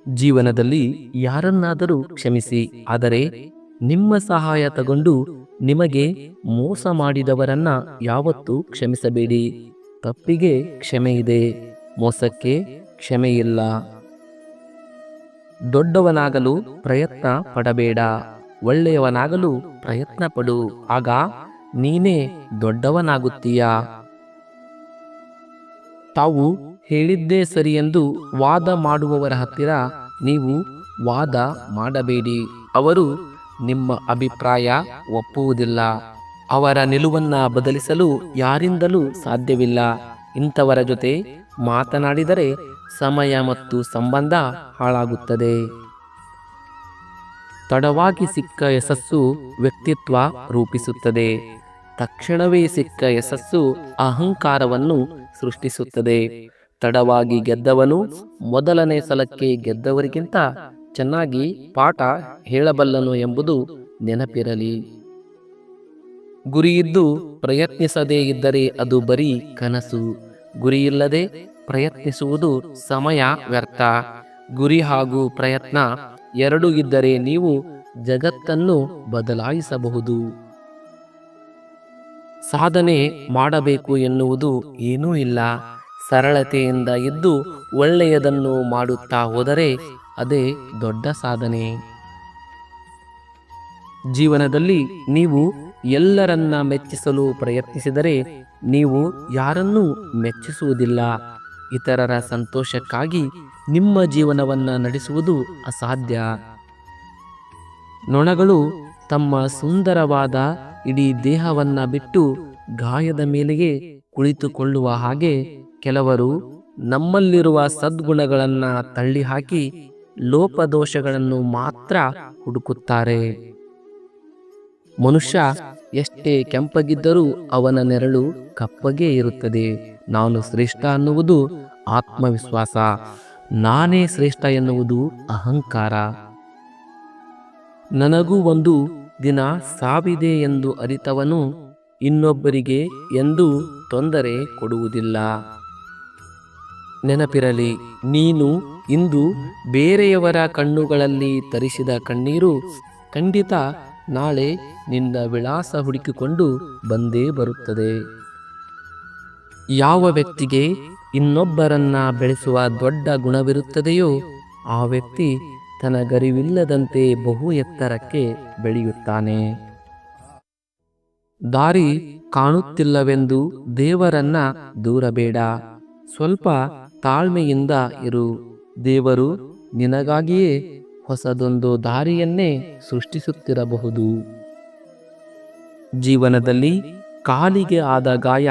ಜೀವನದಲ್ಲಿ ಯಾರನ್ನಾದರೂ ಕ್ಷಮಿಸಿ, ಆದರೆ ನಿಮ್ಮ ಸಹಾಯ ತಗೊಂಡು ನಿಮಗೆ ಮೋಸ ಮಾಡಿದವರನ್ನ ಯಾವತ್ತೂ ಕ್ಷಮಿಸಬೇಡಿ. ತಪ್ಪಿಗೆ ಕ್ಷಮೆ ಇದೆ, ಮೋಸಕ್ಕೆ ಕ್ಷಮೆಯಿಲ್ಲ. ದೊಡ್ಡವನಾಗಲು ಪ್ರಯತ್ನ ಪಡಬೇಡ, ಒಳ್ಳೆಯವನಾಗಲು ಪ್ರಯತ್ನ ಪಡು, ಆಗ ನೀನೇ ದೊಡ್ಡವನಾಗುತ್ತೀಯ. ತಾವು ಹೇಳಿದ್ದೇ ಸರಿ ಎಂದು ವಾದ ಮಾಡುವವರ ಹತ್ತಿರ ನೀವು ವಾದ ಮಾಡಬೇಡಿ. ಅವರು ನಿಮ್ಮ ಅಭಿಪ್ರಾಯ ಒಪ್ಪುವುದಿಲ್ಲ. ಅವರ ನಿಲುವನ್ನ ಬದಲಿಸಲು ಯಾರಿಂದಲೂ ಸಾಧ್ಯವಿಲ್ಲ. ಇಂಥವರ ಜೊತೆ ಮಾತನಾಡಿದರೆ ಸಮಯ ಮತ್ತು ಸಂಬಂಧ ಹಾಳಾಗುತ್ತದೆ. ತಡವಾಗಿ ಸಿಕ್ಕ ಯಶಸ್ಸು ವ್ಯಕ್ತಿತ್ವ ರೂಪಿಸುತ್ತದೆ. ತಕ್ಷಣವೇ ಸಿಕ್ಕ ಯಶಸ್ಸು ಅಹಂಕಾರವನ್ನು ಸೃಷ್ಟಿಸುತ್ತದೆ. ತಡವಾಗಿ ಗೆದ್ದವನು ಮೊದಲನೇ ಸಲಕ್ಕೆ ಗೆದ್ದವರಿಗಿಂತ ಚೆನ್ನಾಗಿ ಪಾಠ ಹೇಳಬಲ್ಲನು ಎಂಬುದು ನೆನಪಿರಲಿ. ಗುರಿಯಿದ್ದು ಪ್ರಯತ್ನಿಸದೇ ಇದ್ದರೆ ಅದು ಬರೀ ಕನಸು. ಗುರಿಯಿಲ್ಲದೆ ಪ್ರಯತ್ನಿಸುವುದು ಸಮಯ ವ್ಯರ್ಥ. ಗುರಿ ಹಾಗೂ ಪ್ರಯತ್ನ ಎರಡೂ ಇದ್ದರೆ ನೀವು ಜಗತ್ತನ್ನು ಬದಲಾಯಿಸಬಹುದು. ಸಾಧನೆ ಮಾಡಬೇಕು ಎನ್ನುವುದು ಏನೂ ಇಲ್ಲ. ಸರಳತೆಯಿಂದ ಇದ್ದು ಒಳ್ಳೆಯದನ್ನು ಮಾಡುತ್ತಾ ಹೋದರೆ ಅದೇ ದೊಡ್ಡ ಸಾಧನೆ. ಜೀವನದಲ್ಲಿ ನೀವು ಎಲ್ಲರನ್ನ ಮೆಚ್ಚಿಸಲು ಪ್ರಯತ್ನಿಸಿದರೆ ನೀವು ಯಾರನ್ನೂ ಮೆಚ್ಚಿಸುವುದಿಲ್ಲ. ಇತರರ ಸಂತೋಷಕ್ಕಾಗಿ ನಿಮ್ಮ ಜೀವನವನ್ನ ನಡೆಸುವುದು ಅಸಾಧ್ಯ. ನೊಣಗಳು ತಮ್ಮ ಸುಂದರವಾದ ಇಡೀ ದೇಹವನ್ನ ಬಿಟ್ಟು ಗಾಯದ ಮೇಲೆಯೇ ಕುಳಿತುಕೊಳ್ಳುವ ಹಾಗೆ ಕೆಲವರು ನಮ್ಮಲ್ಲಿರುವ ಸದ್ಗುಣಗಳನ್ನ ತಳ್ಳಿಹಾಕಿ ಲೋಪದೋಷಗಳನ್ನು ಮಾತ್ರ ಹುಡುಕುತ್ತಾರೆ. ಮನುಷ್ಯ ಎಷ್ಟೇ ಕೆಂಪಗಿದ್ದರೂ ಅವನ ನೆರಳು ಕಪ್ಪಗೇ ಇರುತ್ತದೆ. ನಾನು ಶ್ರೇಷ್ಠ ಅನ್ನುವುದು ಆತ್ಮವಿಶ್ವಾಸ, ನಾನೇ ಶ್ರೇಷ್ಠ ಎನ್ನುವುದು ಅಹಂಕಾರ. ನನಗೂ ಒಂದು ದಿನ ಸಾವಿದೆ ಎಂದು ಅರಿತವನು ಇನ್ನೊಬ್ಬರಿಗೆ ಎಂದೂ ತೊಂದರೆ ಕೊಡುವುದಿಲ್ಲ. ನೆನಪಿರಲಿ, ನೀನು ಇಂದು ಬೇರೆಯವರ ಕಣ್ಣುಗಳಲ್ಲಿ ತರಿಸಿದ ಕಣ್ಣೀರು ಖಂಡಿತ ನಾಳೆ ನಿನ್ನ ವಿಳಾಸ ಹುಡುಕಿಕೊಂಡು ಬಂದೇ ಬರುತ್ತದೆ. ಯಾವ ವ್ಯಕ್ತಿಗೆ ಇನ್ನೊಬ್ಬರನ್ನ ಬೆಳೆಸುವ ದೊಡ್ಡ ಗುಣವಿರುತ್ತದೆಯೋ ಆ ವ್ಯಕ್ತಿ ತನಗರಿವಿಲ್ಲದಂತೆ ಬಹು ಎತ್ತರಕ್ಕೆ ಬೆಳೆಯುತ್ತಾನೆ. ದಾರಿ ಕಾಣುತ್ತಿಲ್ಲವೆಂದು ದೇವರನ್ನ ದೂರಬೇಡ. ಸ್ವಲ್ಪ ತಾಳ್ಮೆಯಿಂದ ಇರು. ದೇವರು ನಿನಗಾಗಿಯೇ ಹೊಸದೊಂದು ದಾರಿಯನ್ನೇ ಸೃಷ್ಟಿಸುತ್ತಿರಬಹುದು. ಜೀವನದಲ್ಲಿ ಕಾಲಿಗೆ ಆದ ಗಾಯ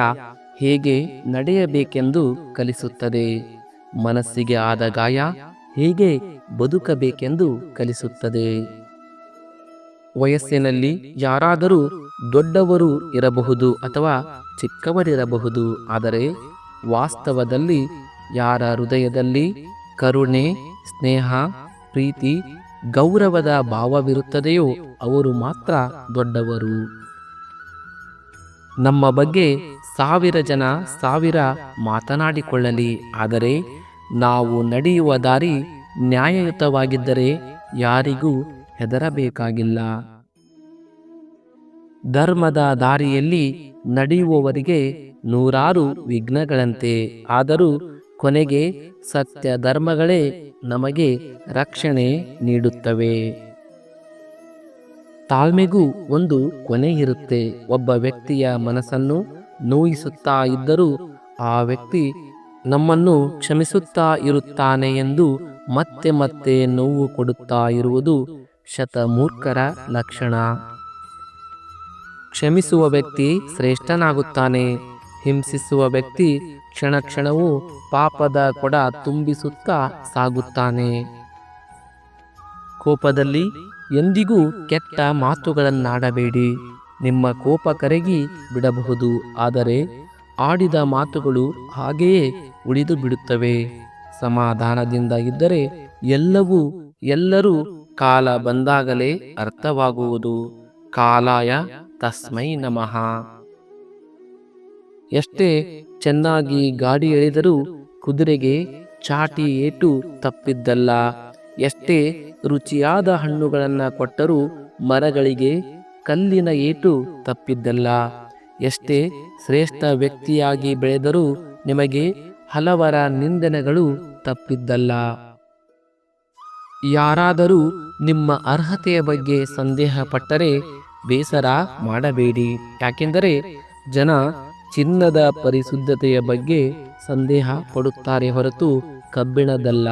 ಹೇಗೆ ನಡೆಯಬೇಕೆಂದು ಕಲಿಸುತ್ತದೆ. ಮನಸ್ಸಿಗೆ ಆದ ಗಾಯ ಹೇಗೆ ಬದುಕಬೇಕೆಂದು ಕಲಿಸುತ್ತದೆ. ವಯಸ್ಸಿನಲ್ಲಿ ಯಾರಾದರೂ ದೊಡ್ಡವರು ಇರಬಹುದು ಅಥವಾ ಚಿಕ್ಕವರಿರಬಹುದು, ಆದರೆ ವಾಸ್ತವದಲ್ಲಿ ಯಾರ ಹೃದಯದಲ್ಲಿ ಕರುಣೆ, ಸ್ನೇಹ, ಪ್ರೀತಿ, ಗೌರವದ ಭಾವವಿರುತ್ತದೆಯೋ ಅವರು ಮಾತ್ರ ದೊಡ್ಡವರು. ನಮ್ಮ ಬಗ್ಗೆ 1000 ಜನ 1000 ಮಾತನಾಡಿಕೊಳ್ಳಲಿ, ಆದರೆ ನಾವು ನಡೆಯುವ ದಾರಿ ನ್ಯಾಯಯುತವಾಗಿದ್ದರೆ ಯಾರಿಗೂ ಹೆದರಬೇಕಾಗಿಲ್ಲ. ಧರ್ಮದ ದಾರಿಯಲ್ಲಿ ನಡೆಯುವವರಿಗೆ 100 ವಿಘ್ನಗಳಂತೆ, ಆದರೂ ಕೊನೆಗೆ ಸತ್ಯ ಧರ್ಮಗಳೇ ನಮಗೆ ರಕ್ಷಣೆ ನೀಡುತ್ತವೆ. ತಾಳ್ಮೆಗೂ ಒಂದು ಕೊನೆ ಇರುತ್ತೆ. ಒಬ್ಬ ವ್ಯಕ್ತಿಯ ಮನಸ್ಸನ್ನು ನೋಯಿಸುತ್ತಾ ಇದ್ದರೂ ಆ ವ್ಯಕ್ತಿ ನಮ್ಮನ್ನು ಕ್ಷಮಿಸುತ್ತಾ ಇರುತ್ತಾನೆ ಎಂದು ಮತ್ತೆ ಮತ್ತೆ ನೋವು ಕೊಡುತ್ತಾ ಇರುವುದು ಶತಮೂರ್ಖರ ಲಕ್ಷಣ. ಕ್ಷಮಿಸುವ ವ್ಯಕ್ತಿ ಶ್ರೇಷ್ಠನಾಗುತ್ತಾನೆ. ಹಿಂಸಿಸುವ ವ್ಯಕ್ತಿ ಕ್ಷಣ ಕ್ಷಣವೂ ಪಾಪದ ಕೊಡ ತುಂಬಿಸುತ್ತಾ ಸಾಗುತ್ತಾನೆ. ಕೋಪದಲ್ಲಿ ಎಂದಿಗೂ ಕೆಟ್ಟ ಮಾತುಗಳನ್ನಾಡಬೇಡಿ. ನಿಮ್ಮ ಕೋಪ ಕರಗಿ ಬಿಡಬಹುದು, ಆದರೆ ಆಡಿದ ಮಾತುಗಳು ಹಾಗೆಯೇ ಉಳಿದು ಬಿಡುತ್ತವೆ. ಸಮಾಧಾನದಿಂದ ಇದ್ದರೆ ಎಲ್ಲರೂ ಕಾಲ ಬಂದಾಗಲೇ ಅರ್ಥವಾಗುವುದು. ಕಾಲಾಯ ತಸ್ಮೈ ನಮಃ. ಎಷ್ಟೇ ಚೆನ್ನಾಗಿ ಗಾಡಿ ಎಳೆದರೂ ಕುದುರೆಗೆ ಚಾಟಿ ಏಟು ತಪ್ಪಿದ್ದಲ್ಲ. ಎಷ್ಟೇ ರುಚಿಯಾದ ಹಣ್ಣುಗಳನ್ನು ಕೊಟ್ಟರೂ ಮರಗಳಿಗೆ ಕಲ್ಲಿನ ಏಟು ತಪ್ಪಿದ್ದಲ್ಲ. ಎಷ್ಟೇ ಶ್ರೇಷ್ಠ ವ್ಯಕ್ತಿಯಾಗಿ ಬೆಳೆದರೂ ನಿಮಗೆ ಹಲವರ ನಿಂದನೆಗಳು ತಪ್ಪಿದ್ದಲ್ಲ. ಯಾರಾದರೂ ನಿಮ್ಮ ಅರ್ಹತೆಯ ಬಗ್ಗೆ ಸಂದೇಹ ಪಟ್ಟರೆ ಬೇಸರ ಮಾಡಬೇಡಿ. ಯಾಕೆಂದರೆ ಜನ ಚಿನ್ನದ ಪರಿಶುದ್ಧತೆಯ ಬಗ್ಗೆ ಸಂದೇಹ ಪಡುತ್ತಾರೆ ಹೊರತು ಕಬ್ಬಿಣದಲ್ಲ.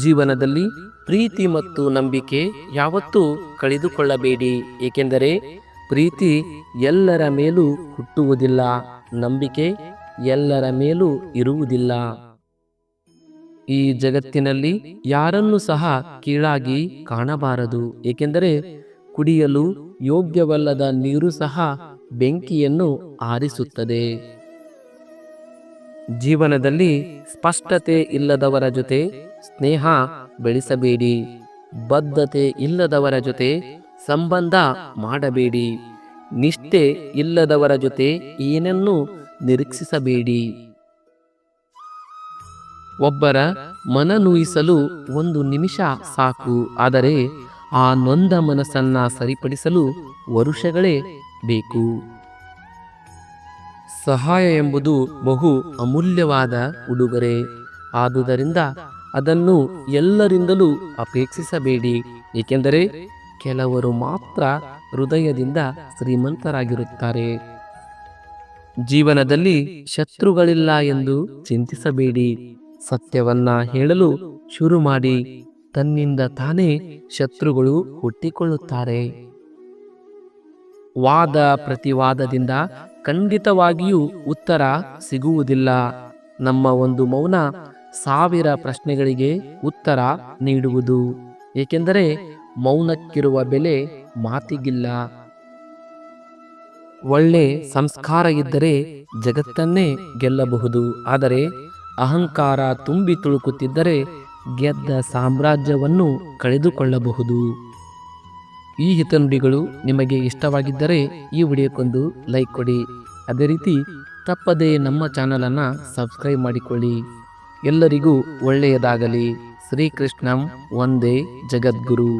ಜೀವನದಲ್ಲಿ ಪ್ರೀತಿ ಮತ್ತು ನಂಬಿಕೆ ಯಾವತ್ತೂ ಕಳೆದುಕೊಳ್ಳಬೇಡಿ. ಏಕೆಂದರೆ ಪ್ರೀತಿ ಎಲ್ಲರ ಮೇಲೂ ಹುಟ್ಟುವುದಿಲ್ಲ, ನಂಬಿಕೆ ಎಲ್ಲರ ಮೇಲೂ ಇರುವುದಿಲ್ಲ. ಈ ಜಗತ್ತಿನಲ್ಲಿ ಯಾರನ್ನೂ ಸಹ ಕೀಳಾಗಿ ಕಾಣಬಾರದು. ಏಕೆಂದರೆ ಕುಡಿಯಲು ಯೋಗ್ಯವಲ್ಲದ ನೀರು ಸಹ ಬೆಂಕಿಯನ್ನು ಆರಿಸುತ್ತದೆ. ಜೀವನದಲ್ಲಿ ಸ್ಪಷ್ಟತೆ ಇಲ್ಲದವರ ಜೊತೆ ಸ್ನೇಹ ಬೆಳೆಸಬೇಡಿ. ಬದ್ಧತೆ ಇಲ್ಲದವರ ಜೊತೆ ಸಂಬಂಧ ಮಾಡಬೇಡಿ. ನಿಷ್ಠೆ ಇಲ್ಲದವರ ಜೊತೆ ಏನನ್ನೂ ನಿರೀಕ್ಷಿಸಬೇಡಿ. ಒಬ್ಬರ ಮನ ನೋಯಿಸಲು 1 ನಿಮಿಷ ಸಾಕು, ಆದರೆ ಆ ನೊಂದ ಮನಸ್ಸನ್ನ ಸರಿಪಡಿಸಲು ವರುಷಗಳೇ ಬೇಕು. ಸಹಾಯ ಎಂಬುದು ಬಹು ಅಮೂಲ್ಯವಾದ ಉಡುಗೊರೆ. ಆದುದರಿಂದ ಅದನ್ನು ಎಲ್ಲರಿಂದಲೂ ಅಪೇಕ್ಷಿಸಬೇಡಿ. ಏಕೆಂದರೆ ಕೆಲವರು ಮಾತ್ರ ಹೃದಯದಿಂದ ಶ್ರೀಮಂತರಾಗಿರುತ್ತಾರೆ. ಜೀವನದಲ್ಲಿ ಶತ್ರುಗಳಿಲ್ಲ ಎಂದು ಚಿಂತಿಸಬೇಡಿ. ಸತ್ಯವನ್ನ ಹೇಳಲು ಶುರು ಮಾಡಿ, ತನ್ನಿಂದ ತಾನೇ ಶತ್ರುಗಳು ಹುಟ್ಟಿಕೊಳ್ಳುತ್ತಾರೆ. ವಾದ ಪ್ರತಿವಾದದಿಂದ ಖಂಡಿತವಾಗಿಯೂ ಉತ್ತರ ಸಿಗುವುದಿಲ್ಲ. ನಮ್ಮ ಒಂದು ಮೌನ 1000 ಪ್ರಶ್ನೆಗಳಿಗೆ ಉತ್ತರ ನೀಡುವುದು. ಏಕೆಂದರೆ ಮೌನಕ್ಕಿರುವ ಬೆಲೆ ಮಾತಿಗಿಲ್ಲ. ಒಳ್ಳೆ ಸಂಸ್ಕಾರ ಇದ್ದರೆ ಜಗತ್ತನ್ನೇ ಗೆಲ್ಲಬಹುದು. ಆದರೆ ಅಹಂಕಾರ ತುಂಬಿ ತುಳುಕುತ್ತಿದ್ದರೆ ಗೆದ್ದ ಸಾಮ್ರಾಜ್ಯವನ್ನು ಕಳೆದುಕೊಳ್ಳಬಹುದು. ಈ ಹಿತನುಡಿಗಳು ನಿಮಗೆ ಇಷ್ಟವಾಗಿದ್ದರೆ ಈ ವಿಡಿಯೋಕ್ಕೊಂದು ಲೈಕ್ ಕೊಡಿ. ಅದೇ ರೀತಿ ತಪ್ಪದೇ ನಮ್ಮ ಚಾನಲನ್ನು ಸಬ್ಸ್ಕ್ರೈಬ್ ಮಾಡಿಕೊಳ್ಳಿ. ಎಲ್ಲರಿಗೂ ಒಳ್ಳೆಯದಾಗಲಿ. ಶ್ರೀಕೃಷ್ಣಂ ವಂದೇ ಜಗದ್ಗುರು.